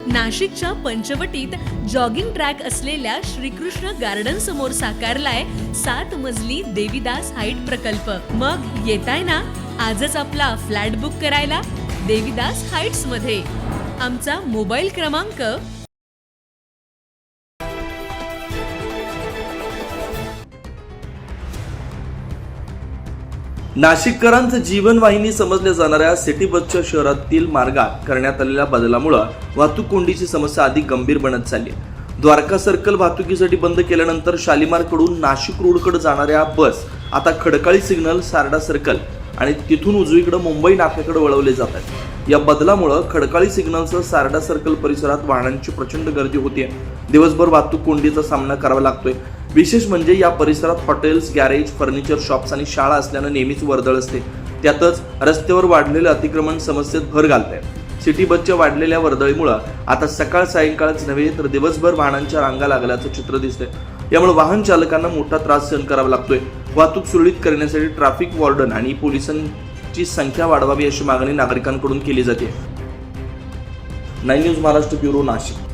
नाशिकच्या पंचवटीत jogging track असलेल्या Shrikrishna garden समोर साकारलाय 7 मजली देवीदास हाईट प्रकल्प। मग येताय ना आजच आपला फ्लॅट बुक करायला देवीदास हाईट्स मध्ये। आमचा मोबाईल क्रमांक नाशिककरांचं जीवनवाहिनी समजल्या जाणाऱ्या सिटी बसच्या शहरातील मार्गात करण्यात आलेल्या बदलामुळे वाहतूक कोंडीची समस्या अधिक गंभीर बनत चालली आहे। द्वारका सर्कल वाहतुकीसाठी बंद केल्यानंतर शालिमारकडून नाशिक रोडकडे जाणाऱ्या बस आता खडकाळी सिग्नल, सारडा सर्कल आणि तिथून उजवीकडे मुंबई नाक्याकडे वळवले जात आहेत। या बदलामुळे खडकाळी सिग्नलसह सारडा सर्कल परिसरात वाहनांची प्रचंड गर्दी होते। दिवसभर वाहतूक कोंडीचा सामना करावा लागतोय। विशेष म्हणजे या परिसरात हॉटेल्स, गॅरेज, फर्निचर शॉप्स आणि शाळा असल्याने नेहमीच वर्दळ असते। त्यातच रस्त्यावर वाढलेले अतिक्रमण समस्येत भर घालते। सिटी बसच्या वाढलेल्या वर्दळीमुळे आता सकाळ सायंकाळच नव्हे तर दिवसभर वाहनांच्या रांगा लागल्याचं चित्र दिसतंय। यामुळे वाहन चालकांना मोठा त्रास सहन करावा लागतोय। वाहतूक सुरळीत करण्यासाठी ट्रॅफिक वॉर्डन आणि पोलिसांची संख्या वाढवावी अशी मागणी नागरिकांकडून केली जाते। 9 न्यूज महाराष्ट्र ब्युरो, नाशिक।